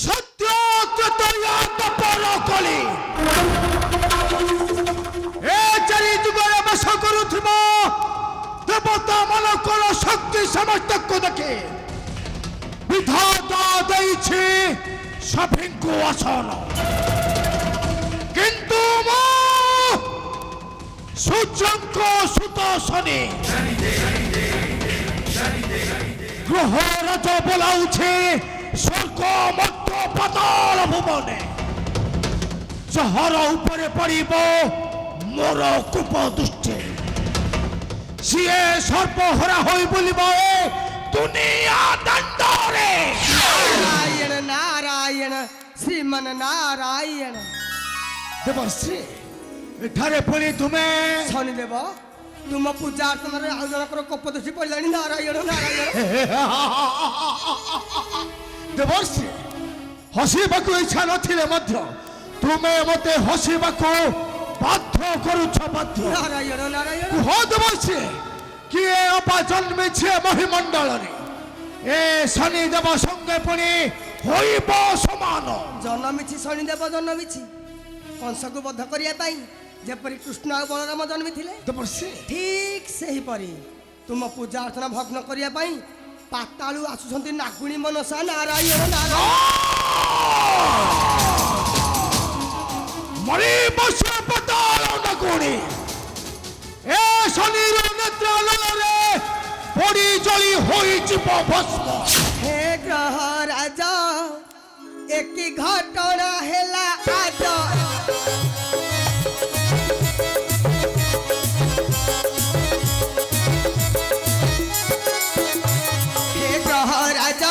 ସତ୍ୟ ତ୍ରେତୟା ତପର କଳି ଏ ଚାରି ଯୁଗରେ ବାସ କରୁଥିବା ଦେବତା ମାନଙ୍କର ଶକ୍ତି ସମସ୍ତଙ୍କୁ ଦେଖି ବିଧାତା ଦେଇଛି ସଭିଙ୍କୁ ଆସନ, କିନ୍ତୁ ମୁଁ ସୂର୍ଯ୍ୟଙ୍କ ସୁତ ଶନି ଗ୍ରହ ରଜ ବୋଲାଉଛି ସ୍ୱର୍ଗ ମର୍ତ୍ତ୍ୟ ପାତାଳ ଭୁବନେ, ଯାହାର ଉପରେ ପଡ଼ିବ ମୋର କୂପ ଦୃଷ୍ଟି, ସିଏ ସର୍ବହରା ହୋଇ ବୁଲିବ ଏ ଦୁନିଆ ଦଣ୍ଡରେ। नारायण नारायण श्रीमन नारायण। ଦେବଶ୍ରୀ, ଏଠାରେ ପୁଣି ତୁମେ ଶନିଦେବ ତୁମ ପୂଜା ଅର୍ଚ୍ଚନାରେ ଆଉ ଜଣଙ୍କର କୋପ ଦୋଷୀ ପଡ଼ିଲାଣି। ନାରାୟଣ ନାରାୟଣ। ଦେବଶ୍ରୀ, ହସିବାକୁ ଇଚ୍ଛା ନଥିଲେ ମଧ୍ୟ ତୁମେ ମତେ ହସିବାକୁ ବାଧ୍ୟ କରୁଛ ବାଧ୍ୟ। ନାରାୟଣ ନାରାୟଣ। କୁହ ଦେବଶ୍ରୀ, କିଏ ଅପା ଜନ୍ମିଛି ମହିମଣ୍ଡଳରେ ଏ ଶନିଦେବ ସଙ୍ଗେ ପୁଣି ହୋଇବ ସମାନ। ଜନ୍ମିଛି ଶନିଦେବ ଜନ୍ମିଛି କଂସକୁ ବଧ କରିବା ପାଇଁ, ଯେପରି କୃଷ୍ଣ ଆଉ ବଳରାମ ଜନ୍ମିଥିଲେ ଦେବଶ୍ରୀ, ଠିକ୍ ସେହିପରି ତୁମ ପୂଜା ଅର୍ଚ୍ଚନା ଭଗ୍ନ କରିବା ପାଇଁ ପାତାଳୁ ଆସୁଛନ୍ତି ନାଗୁଣୀ ମନସା। ନାରାୟଣ ନାରାୟଣ। ମରିବସ ପାତାଳ ନାଗୁଣୀ ଏ ଶନିର ନେତ୍ରାଲୟରେ ପୋଡ଼ି ଜଳି ହୋଇଯିବ ଭସ୍ମ। ହେ ଗ୍ରହ ରାଜ ଏକି ଘଟଣା ହେଲା ଆଜ। ହେ ଗ୍ରହ ରାଜ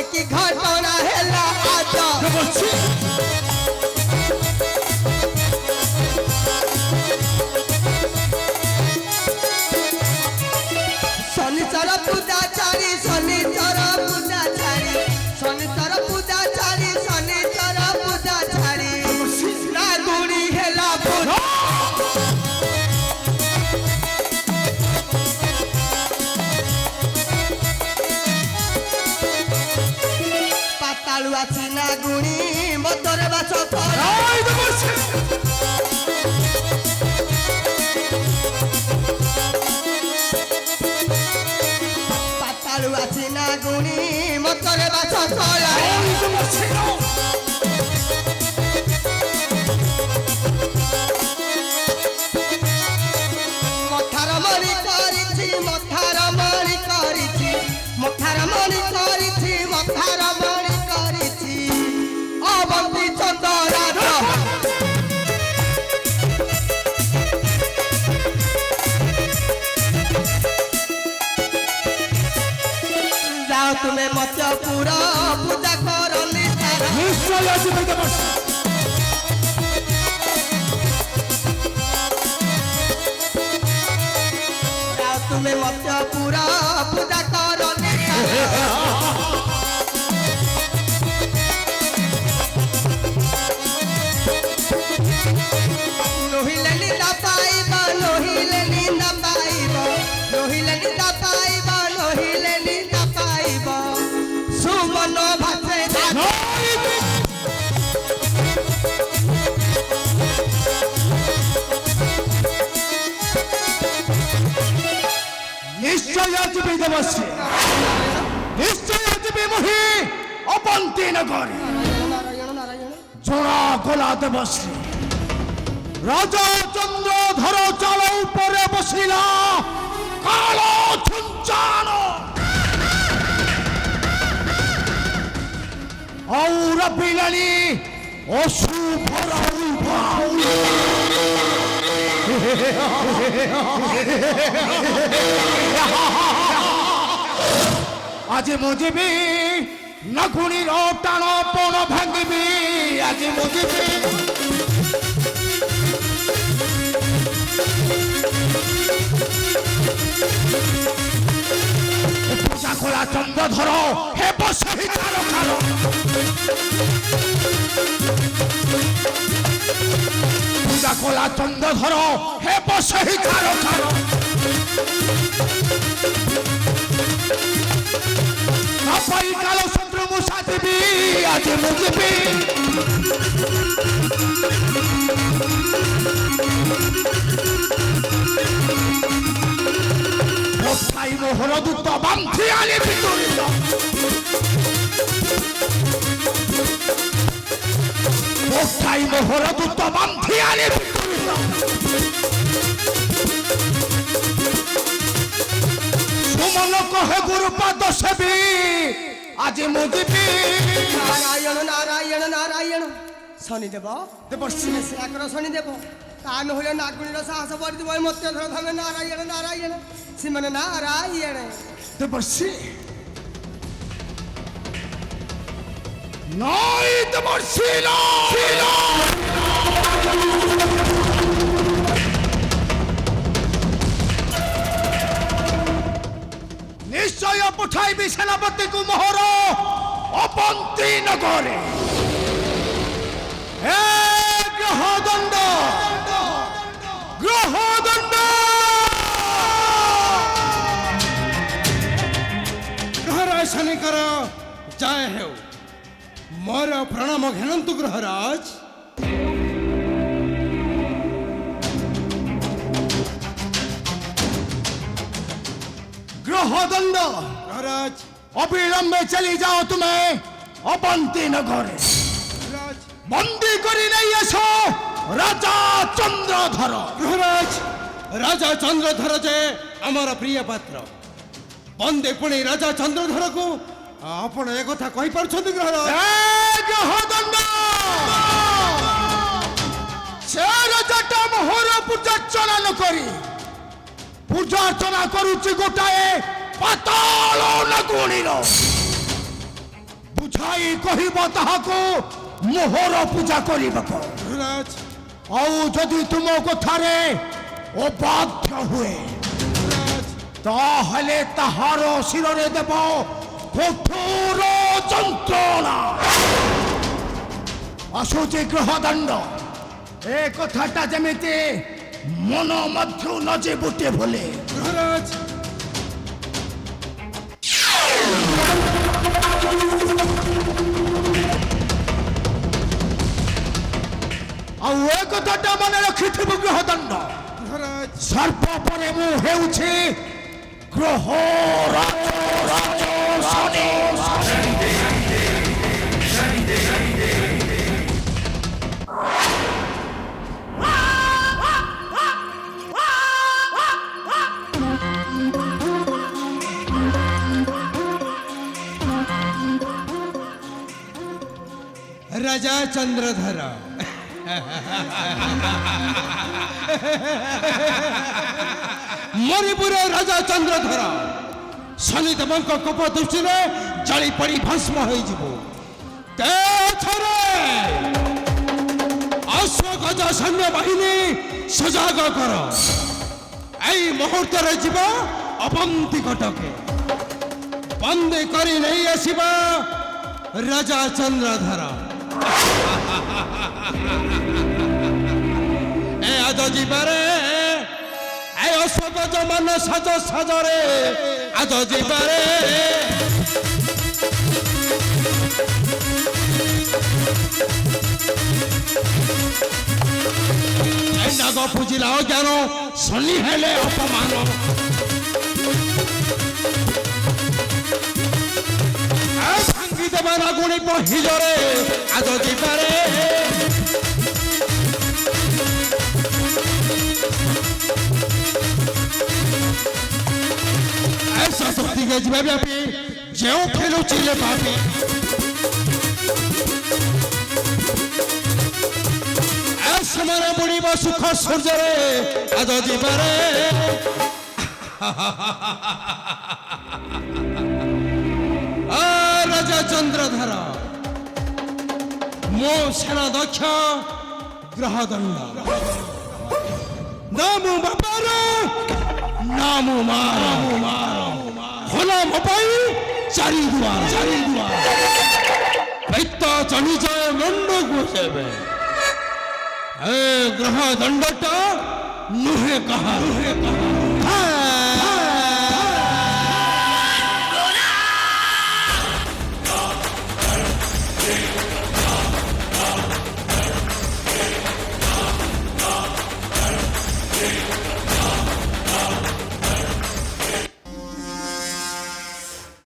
ଏକି ଘଟଣା ହେଲା ଆଜ। ଦେବଶ୍ରୀ, শনিচর পূজা ছাড়ি শনিচর পূজা ছাড়ি শনিচর পূজা ছাড়ি শনিচর পূজা ছাড়ি নাগুড়ি হেলা ভূত। পাতালু আছি নাগুড়ি মতরে বাস কর। এই দেবশ্রী, পাতালু আছি নাগুড়ি মতরে বাস কর। এই দেবশ্রী, মথার মণি করিছি মথার মণি করিছি মথার মণি করিছি মথার মণি করিছি অবন্তি চন্দরাজ। যাও তুমি মৎস্যপুর পূজা কর নিষ্ঠার। নিশ্চয় আসবে দেবশ্রী। যাও তুমি মৎস্যপুর পূজা কর নিষ্ঠার। নহিলে নিন্দা পাইব নহিলে নিন্দা পাইব নহিলে নিন্দা পাইব নহিলে নিন্দা পাইব সুমন ভাষে নিশ্চয় আসবে দেবশ্রী, নিশ্চয় আসবে মহি অবন্তী নগরে। নারায়ণ নারায়ণ। জোড়া গোলা দেবশ্রী, রাজা চন্দ্রধর চাল উপরে বসিলা কালো ছুঞ্চান ঔরা বিলানি অশুভর আজ মুজিবি নাগুণীর টাণ পণ ভাঙিবি, আজ মুজিবি পূজা খোলা চন্দ্রধর হেব সেই কারো কারো। পূজা খোলা চন্দ্রধর হেব সেই কারো কারো। পাই কালো চন্দ্র মশা দেবী আজ মুজিবি কোথায় মোহর দূত বান্ধি আনি বিতরিত কোথায় মোহর দূত বান্ধি আনি বিতরিত সুমন কহে গুরুপাদ সেবী আজ মুজিবি নারায়ণ নারায়ণ নারায়ণ শনিদেব দেবর্ষি একর শনিদেব আমি হইলে নাগুণীর সাহস পড়িদেব মতে ধর ধমে নারায়ণ নারায়ণ শ্রীমান নারায়ণ দেবর্ষি নয় দেবর্ষি নিশ্চয় পঠাইবি সেনাপতিକୁ মোহর অপন্তি নগরে হে গ্রহদণ্ড গ্রহদণ্ড গ্রহরাজ শনিকর জয় হেউ মোর প্রণাম ঘেনন্তু গ্রহরাজ গ্রহদণ্ড গ্রহরাজ অবিলম্বে চলি যাও তুমি অপন্তি নগরে গ্রহরাজ বন্দি করি নেই এসো রাজা চন্দ্রধর গ্রহরাজ রাজা চন্দ্রধর যে আমার প্রিয় পাত্র বন্দে পুଣି রাজা চন্দ্রধরକୁ ଆପଣ ଏ କଥା କହିପାରୁଛନ୍ତି ଗ୍ରହରାଜ হে গ্রহদণ্ড সে রাজাটা মোহর পূজার্চনা নকরি পূজার্চনা করুছি গোটাଏ পাতাল নাগুণীর বুঝাই কহিব তাহাକୁ মোহর পূজা କରିବାକୁ গ্রহরাজ ଆଉ ଯଦି ତୁମ କଥାରେ ଅବାଧ୍ୟ ହୁଏ গ্রহরাজ ତାହେଲେ ତାହାର ଶିରରେ ଦେବ କଠୋର ଯନ୍ତ୍ରଣା ଆସୁଛି ଗ୍ରହଦଣ୍ଡ ଏ କଥାଟା ଯେମିତି ମନ ମଧ୍ୟ ନ ଯିବୁଟେ ଭୁଲେ গ্রহরাজ ଆଉ ଏ କଥାଟା ମନେ ରଖିଥିବୁ ଗ୍ରହଦଣ୍ଡ গ্রহরাজ ସର୍ପ ପରେ ମୁଁ ହେଉଛି ଗ୍ରହ ରାଜ ରାଜ ଶନି রাজা চন্দ্রধর মণিপুর রাজা চন্দ্রধর শনিদেবଙ୍କ কোপ দୃଷ୍ଟିରେ ଜଳି ପଡ଼ି ଭସ୍ମ ହୋଇଯିବ ଅଶ୍ୱଗଜ ସୈନ୍ୟବାହିନୀ ସଜାଗ କର ଏଇ ମୁହୂର୍ତ୍ତରେ ଯିବ ଅବନ୍ତୀ କଟକେ ବନ୍ଦୀ କରି ନେଇ ଆସିବ রাজা চন্দ্রধর এ আজ ଯିବାରେ এ অশ্বগজ মান সাজ সাজরে আজ ଯିବାରେ এই নাগ পুজিলা অজ্ঞান শনি হেলে অপমান ভাঙ্গি দেবা নাগুণী পহিজরে আজ ଯିବାରେ ऐसा शक्ति के जीवा व्यापी जो खेलु चिले पापी ऐसा मने बुढ़ीबा सुख सूर्यरे आज ଯିବାରେ রাজা চন্দ্রধর মো সেনা দক্ষ গ্রহদণ্ড নামু বাবার নামু মার খোলা মপাই চারি দুয়ার দৈত্য চলি যায় মন্ড গোসেবে এ গ্রহদণ্ডটা নুহে কাহা